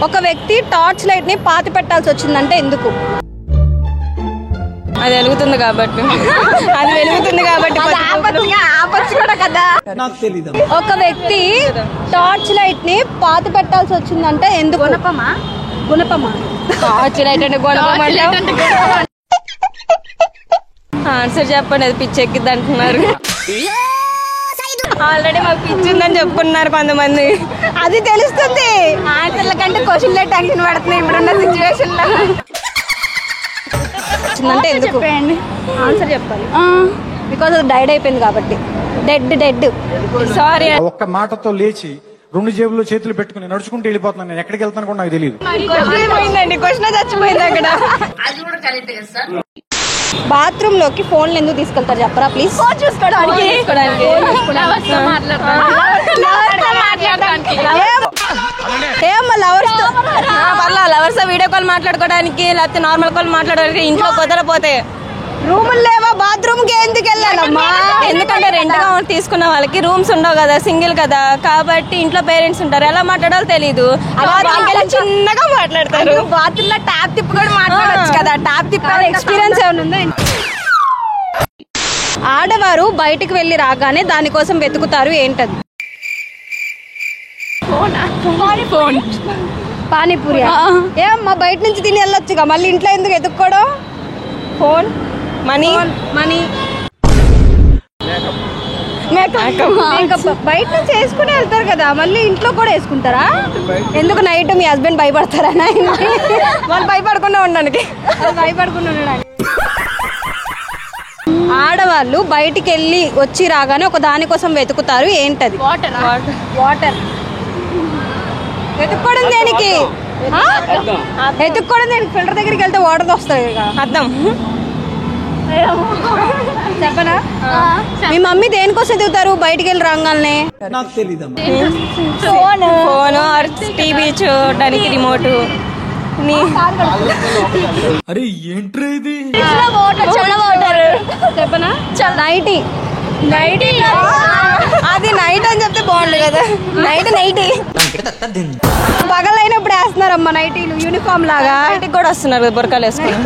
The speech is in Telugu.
ఒక వ్యక్తి టార్చ్ లైట్ ని పాతి పెట్టాల్సి వచ్చిందంటే ఎందుకు? అది వెలుగుతుంది కాబట్టి. ఒక వ్యక్తి టార్చ్ లైట్ ని పాతి పెట్టాల్సి వచ్చిందంటే ఎందుకు? గుణపమా? టార్చ్ లైట్ అంటే గుణపం. ఆన్సర్ చెప్పండి. అది పిచ్చెక్కిద్ది అంటున్నారు. ఆల్రెడీ మాకు పిచ్చిందని చెప్పుకున్నారు కొంతమంది. అది తెలుస్తుంది. ఆన్సర్ల కంటే క్వశ్చన్లే టెన్షన్ పడుతున్నాయి ఇప్పుడున్న సిచ్యువేషన్ లో. అంటే ఎందుకు? ఆన్సర్ చెప్పాలి. బికాజ్ అది డైడ్ అయిపోయింది కాబట్టి. డెడ్. సారీ. ఒక్క మాటతో లేచి 2 జేబుల్లో చేతులు పెట్టుకుని నడుచుకుంటూ వెళ్ళిపోతున్నాను. నేను ఎక్కడికి వెళ్తాను కూడా నాకు తెలియదు. క్వశ్చన్ చచ్చిపోయింది అక్కడ. బాత్రూమ్ లోకి ఫోన్లు ఎందుకు తీసుకెళ్తారు చెప్పరా ప్లీజ్? లవర్స్ వీడియో కాల్ మాట్లాడుకోవడానికి, లేకపోతే నార్మల్ కాల్ మాట్లాడడానికి. ఇంట్లో కుదరపోతే రూములు లేవా? బాత్రూమ్ కి ఎందుకు వెళ్ళాలమ్మా? ఎందుకంటే రెంట్గా తీసుకున్న వాళ్ళకి రూమ్స్ ఉండవు కదా, సింగిల్ కదా, కాబట్టి ఇంట్లో పేరెంట్స్ ఉంటారు, ఎలా మాట్లాడాలో తెలీదు. చిన్నగా మాట్లాడతారు. బాత్రూమ్ లో ట్యాప్ తిప్పి కూడా మాట్లాడచ్చు కదా. ట్యాప్ తిప్పాలి ఎక్స్పీరియన్స్ ఏమైనా ఉందా? ఆడవారు బయటికి వెళ్ళి రాగానే దానికోసం వెతుకుతారు, ఏంటది? పానీపూరి. ఏమ్మా బయట నుంచి తిని వెళ్ళొచ్చుగా, మళ్ళీ ఇంట్లో ఎందుకు ఎత్తుక్కోవడం? Phone, money. మేకప్ బయట నుంచి వేసుకుని వెళ్తారు కదా, మళ్ళీ ఇంట్లో కూడా వేసుకుంటారా? ఎందుకు? నైట్ మీ హస్బెండ్ భయపడతారా? వాళ్ళు భయపడకుండా ఉండడానికి. ఆడవాళ్ళు బయటికి వెళ్ళి వచ్చి రాగానే ఒక దానికోసం వెతుకుతారు, ఏంటది? వాటర్. వెతుక్కోవడం దేనికి? వెతుక్కోవడం దేనికి? ఫిల్టర్ దగ్గరికి వెళ్తే వాటర్ వస్తాయి. అర్థం చెప్పనా? మీ మమ్మీ దేనికోసం ఎదుగుతారు బయటికి వెళ్ళి రాగానే? నాకు తెలియదు. ఫోన్ ఆర్ టీవీ చూడడానికి రిమోట్. అరే ఏంట్రా ఇది? చెప్పనా? నైటీ. అది నైట్ అని చెప్తే బాగుండు కదా. నైట్ పగలైనప్పుడు వేస్తున్నారమ్మా నైటీలు, యూనిఫామ్ లాగా. బయటికి కూడా వస్తున్నారు బురకాలు వేసుకుని.